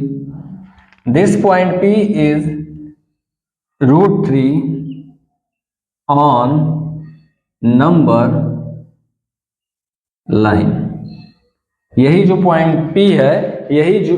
√3 on number line. यही जो पॉइंट P है, यही जो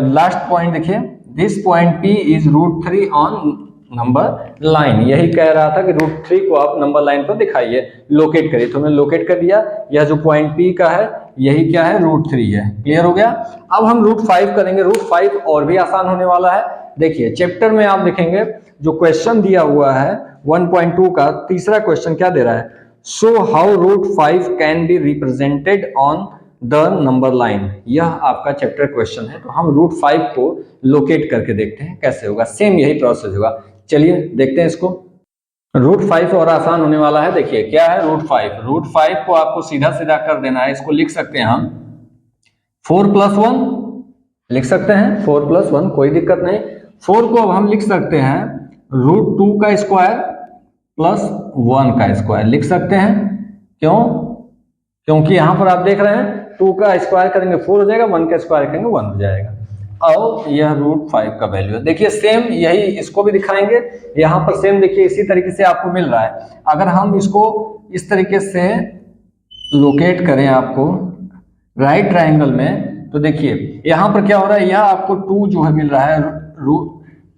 लास्ट पॉइंट देखिए, this point P is √3 on number line. यही कह रहा था कि √3 को आप नंबर लाइन पर दिखाइए, लोकेट करिए, तो हमने लोकेट कर दिया। यह जो पॉइंट P का है यही क्या है, √3 है। क्लियर हो गया। अब हम √5 करेंगे। √5 और भी आसान होने वाला है। देखिए चैप्टर में आप देखेंगे जो क्वेश्चन दिया हुआ है 1.2 का तीसरा क्वेश्चन क्या दे रहा है, so how √5 can be represented on the number line. यह आपका चैप्टर क्वेश्चन है, तो हम √5 को लोकेट करके देखते हैं कैसे होगा। सेम यही प्रोसेस होगा। चलिए देखते हैं इसको। √5 और आसान होने वाला है। देखिए क्या है √5 को आपको सीधा सीधा कर देना है। इसको लिख सकते हैं हम 4+1 लिख सकते हैं, 4+1 कोई दिक्कत नहीं। 4 को अब हम लिख सकते हैं √2 का स्क्वायर प्लस 1 का स्क्वायर लिख सकते हैं। क्यों, क्योंकि यहां पर आप देख रहे हैं 2 का स्क्वायर करेंगे 4 हो जाएगा, 1 का स्क्वायर करेंगे 1 हो जाएगा। और यह √5 का वैल्यू है। देखिए सेम यही इसको भी दिखाएंगे। यहाँ पर सेम देखिए इसी तरीके से आपको मिल रहा है। अगर हम इसको इस तरीके से लोकेट करें आपको राइट ट्राइंगल में, तो देखिए यहाँ पर क्या हो रहा है, यह आपको 2 जो है मिल रहा है,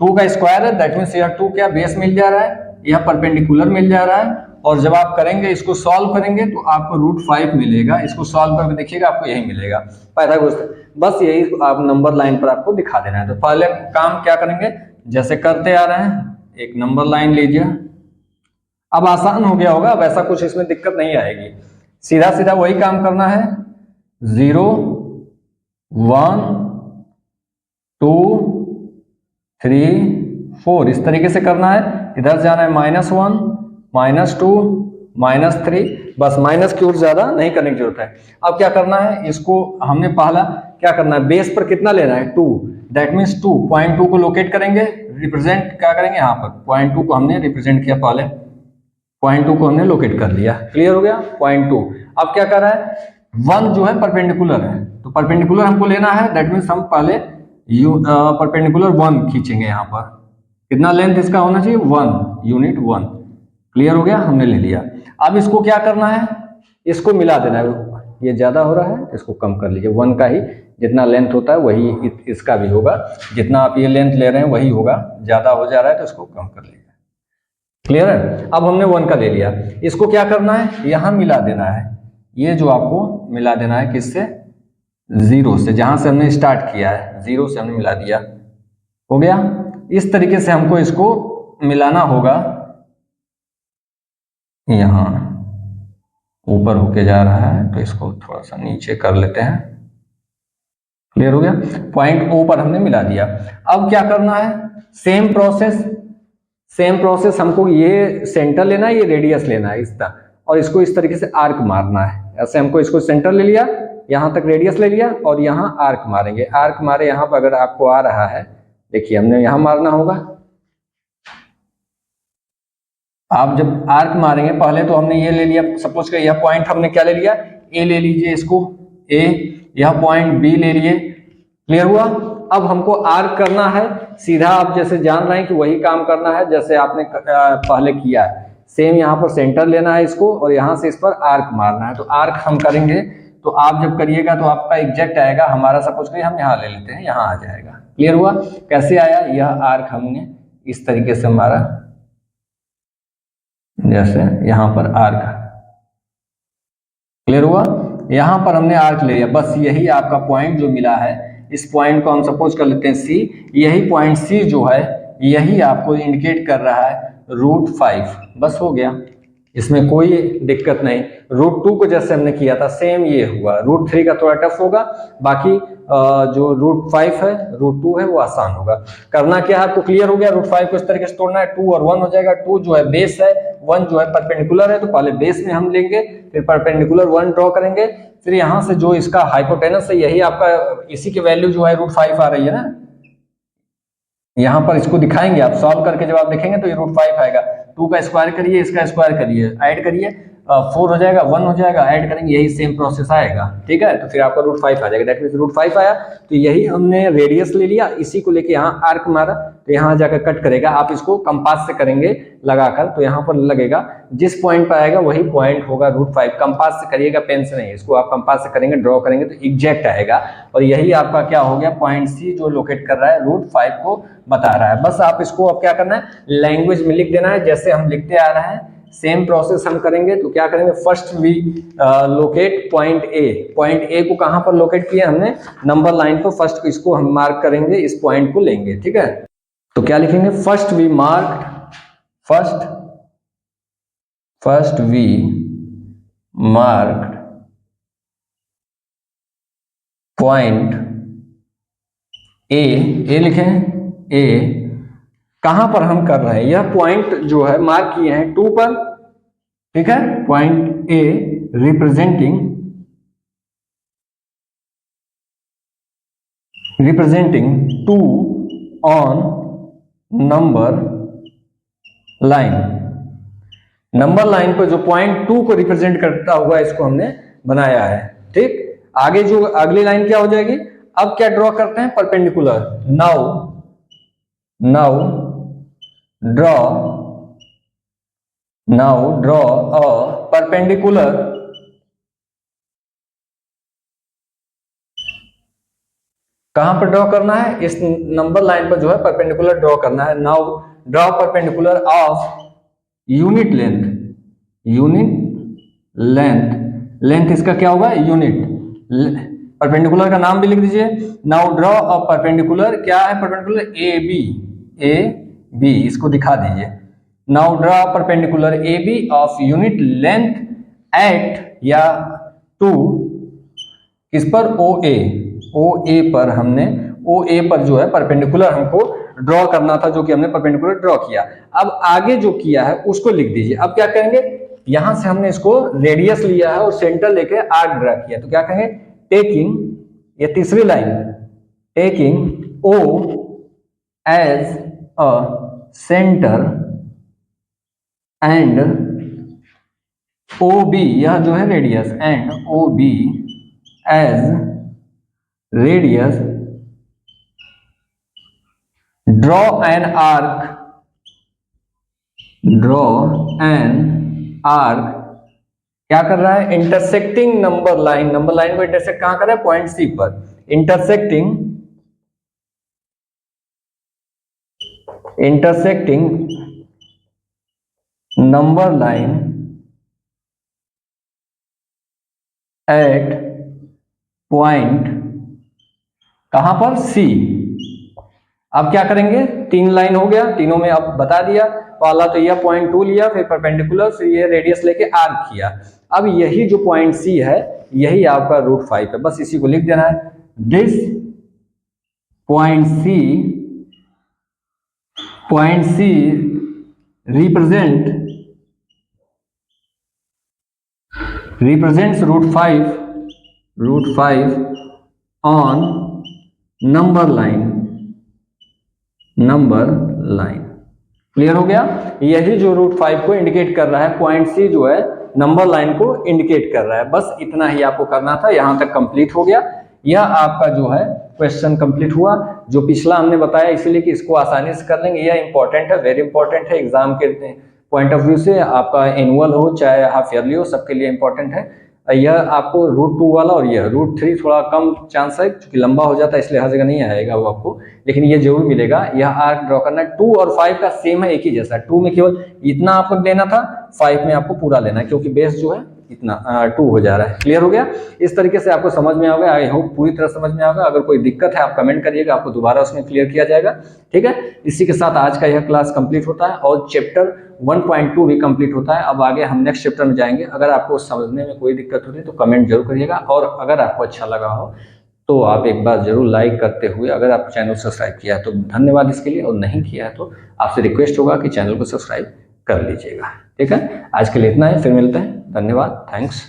2 का स्क्वायर है, दैट मीन्स यह 2 क्या बेस मिल जा रहा है, यह परपेंडिकुलर मिल जा रहा है। और जब आप करेंगे इसको सॉल्व करेंगे तो आपको √5 मिलेगा। इसको सॉल्व करके देखिएगा आपको यही मिलेगा। पाइथागोरस, बस यही आप नंबर लाइन पर आपको दिखा देना है। तो पहले काम क्या करेंगे, जैसे करते आ रहे हैं, एक नंबर लाइन लीजिए। अब आसान हो गया होगा, अब ऐसा कुछ इसमें दिक्कत नहीं आएगी। सीधा सीधा वही काम करना है, 0 1 2 3 4 इस तरीके से करना है। इधर जाना है -1 -2 -3, बस माइनस की ओर ज्यादा नहीं करने की जरूरत है। अब क्या करना है, इसको हमने पहला क्या करना है, बेस पर कितना लेना है 2, दैट मीन्स 2, पॉइंट 2 को लोकेट करेंगे, रिप्रेजेंट क्या करेंगे, यहाँ पर पॉइंट 2 को हमने रिप्रेजेंट किया, पहले पॉइंट 2 को हमने लोकेट कर लिया। क्लियर हो गया, पॉइंट 2। अब क्या कर रहा है, 1 जो है परपेंडिकुलर है, तो परपेंडिकुलर हमको लेना है, दैट मीन्स हम पहले परपेंडिकुलर 1 खींचेंगे। यहाँ पर कितना लेंथ इसका होना चाहिए, 1 यूनिट 1। क्लियर हो गया, हमने ले लिया। अब इसको क्या करना है, इसको मिला देना है। ये ज्यादा हो रहा है, इसको कम कर लीजिए। 1 का ही जितना लेंथ होता है वही इसका भी होगा, जितना आप ये लेंथ ले रहे हैं वही होगा। ज्यादा हो जा रहा है तो इसको कम कर लीजिए। क्लियर है। अब हमने 1 का ले लिया, इसको क्या करना है, यहां मिला देना है। ये जो आपको मिला देना है किससे, 0 से, जहां से हमने स्टार्ट किया है 0 से हमने मिला दिया। हो गया। इस तरीके से हमको इसको मिलाना होगा। यहाँ ऊपर होके जा रहा है तो इसको थोड़ा सा नीचे कर लेते हैं। क्लियर हो गया, पॉइंट O पर हमने मिला दिया। अब क्या करना है, सेम प्रोसेस हमको ये सेंटर लेना है, ये रेडियस लेना है इसका, और इसको इस तरीके से आर्क मारना है। ऐसे हमको इसको सेंटर ले लिया, यहां तक रेडियस ले लिया और यहां आर्क मारेंगे। आर्क मारे, यहां पर अगर आपको आ रहा है, देखिए हमने यहां मारना होगा। आप जब आर्क मारेंगे, पहले तो हमने ये ले लिया, सपोज कर यह पॉइंट हमने क्या ले लिया, ए ले लीजिए, इसको ए, यह पॉइंट बी ले लिए। क्लियर हुआ। अब हमको आर्क करना है सीधा, आप जैसे जान रहे हैं कि वही काम करना है जैसे आपने पहले किया है। सेम यहाँ पर सेंटर लेना है इसको और यहाँ से इस पर आर्क मारना है। तो आर्क हम करेंगे, तो आप जब करिएगा तो आपका एग्जैक्ट आएगा। हमारा सपोज करिए हम यहाँ ले लेते हैं, यहाँ आ जाएगा। क्लियर हुआ, कैसे आया, यह आर्क हमने इस तरीके से मारा। जैसे यहाँ पर आर्क, क्लियर हुआ। यहाँ पर हमने आर्क ले लिया, बस यही आपका पॉइंट जो मिला है, इस पॉइंट को हम सपोज कर लेते हैं सी, यही पॉइंट सी जो है यही आपको इंडिकेट कर रहा है √5, बस हो गया, इसमें कोई दिक्कत नहीं। √2 को जैसे हमने किया था सेम ये हुआ। √3 का थोड़ा टफ होगा, बाकी जो √5 है √2 है वो आसान होगा। करना क्या है आपको क्लियर हो गया, √5 को इस तरीके से तोड़ना है, 2 और 1 हो जाएगा, 2 जो है बेस है, 1 जो है परपेंडिकुलर है, तो पहले बेस में हम लेंगे, फिर परपेंडिकुलर 1 ड्रॉ करेंगे, फिर यहाँ से जो इसका हाइपोटेनस है यही आपका, इसी की वैल्यू जो है √5 आ रही है ना, यहाँ पर इसको दिखाएंगे, आप सॉल्व करके जब आप देखेंगे तो ये √5 आएगा। 2 का स्क्वायर करिए, इसका स्क्वायर करिए, ऐड करिए, 4 हो जाएगा, 1 हो जाएगा, ऐड करेंगे, यही सेम प्रोसेस आएगा, ठीक है। तो फिर आपका √5 आ जाएगा, दैट मींस √5 आया, तो यही हमने रेडियस ले लिया, इसी को लेके यहाँ आर्क मारा, तो यहाँ जाकर कट करेगा। आप इसको कंपास से करेंगे लगाकर, तो यहाँ पर लगेगा, जिस पॉइंट पर आएगा वही पॉइंट होगा √5। कंपास से करिएगा, पेन से नहीं, इसको आप कंपास से करेंगे, ड्रॉ करेंगे तो एग्जैक्ट आएगा, और यही आपका क्या हो गया, पॉइंट सी जो लोकेट कर रहा है √5 को बता रहा है। बस आप इसको अब क्या करना है, लैंग्वेज में लिख देना है, जैसे हम लिखते आ रहे हैं सेम प्रोसेस हम करेंगे। तो क्या करेंगे, first we locate point A, point A को कहां पर लोकेट किया हमने, नंबर लाइन पर, फर्स्ट इसको हम मार्क करेंगे, इस पॉइंट को लेंगे, ठीक है। तो क्या लिखेंगे, first we mark point A लिखें, ए कहां पर हम कर रहे हैं, यह पॉइंट जो है मार्क किए हैं 2 पर, ठीक है, point A representing 2 on number line. Number line पर जो पॉइंट 2 को रिप्रेजेंट करता हुआ इसको हमने बनाया है, ठीक। आगे जो अगली लाइन क्या हो जाएगी, अब क्या ड्रॉ करते हैं, perpendicular. Now draw a perpendicular कहां पर ड्रॉ करना है, इस नंबर लाइन पर जो है परपेंडिकुलर ड्रॉ करना है। Now draw perpendicular of unit length इसका क्या होगा, यूनिट। परपेंडिकुलर का नाम भी लिख दीजिए। नाउ ड्रॉ अ परपेंडिकुलर, क्या है परपेंडिकुलर, ए बी, इसको दिखा दीजिए। Now draw perpendicular A B of unit length at या टू किस पर, ओ ए पर, हमने ओ ए पर जो है परपेंडिकुलर हमको ड्रॉ करना था, जो कि हमने परपेंडिकुलर ड्रॉ किया। अब आगे जो किया है उसको लिख दीजिए। अब क्या करेंगे, यहां से हमने इसको रेडियस लिया है और सेंटर लेके आर्क ड्रा किया, तो क्या कहेंगे, टेकिंग, ये तीसरी line, taking O as a centre and O B, यह जो है radius, and O B as radius, draw an arc, क्या कर रहा है, इंटरसेक्टिंग नंबर लाइन को इंटरसेक्ट कहां कर रहा है, पॉइंट सी पर, intersecting number line at point कहां पर, सी। अब क्या करेंगे, 3 लाइन हो गया, तीनों में अब बता दिया, पहला तो यह पॉइंट 2 लिया, फिर परपेंडिकुलर, फिर ये रेडियस लेके आर्क किया। अब यही जो पॉइंट सी है यही आपका √5 है, बस इसी को लिख देना है। This point C represents √5 on number line. Clear हो गया, यही जो √5 को इंडिकेट कर रहा है, पॉइंट सी जो है नंबर लाइन को इंडिकेट कर रहा है। बस इतना ही आपको करना था, यहां तक कंप्लीट हो गया। यह आपका जो है क्वेश्चन कंप्लीट हुआ, जो पिछला हमने बताया इसलिए कि इसको आसानी से कर लेंगे। यह इंपॉर्टेंट है, वेरी इंपॉर्टेंट है, एग्जाम के पॉइंट ऑफ व्यू से, आपका एनुअल हो चाहे हाफ ईयरली हो, सबके लिए इंपॉर्टेंट है। यह आपको √2 वाला और यह √3 थोड़ा कम चांस है क्योंकि लंबा हो जाता है, इसलिए हर जगह नहीं आएगा वो आपको, लेकिन ये जरूर मिलेगा। यह आर्क ड्रॉ करना है। 2 और 5 का सेम है, एक ही जैसा है। 2 में केवल इतना आपको लेना था, 5 में आपको पूरा लेना है क्योंकि बेस जो है इतना 2 हो जा रहा है। क्लियर हो गया? इस तरीके से आपको समझ में आ गया। आई होप पूरी तरह समझ में आ गया। अगर कोई दिक्कत है आप कमेंट करिएगा, आपको दोबारा उसमें क्लियर किया जाएगा। ठीक है, इसी के साथ आज का यह क्लास कंप्लीट होता है और चैप्टर 1.2 भी कंप्लीट होता है। अब आगे हम नेक्स्ट चैप्टर में जाएंगे। अगर आपको समझने में कोई दिक्कत होती है तो कमेंट जरूर करिएगा, और अगर आपको अच्छा लगा हो तो आप एक बार जरूर लाइक करते हुए, अगर आप चैनल सब्सक्राइब किया है तो धन्यवाद इसके लिए, और नहीं किया है तो आपसे रिक्वेस्ट होगा कि चैनल को सब्सक्राइब कर लीजिएगा। ठीक है, आज के लिए इतना है, फिर मिलते हैं। धन्यवाद, थैंक्स।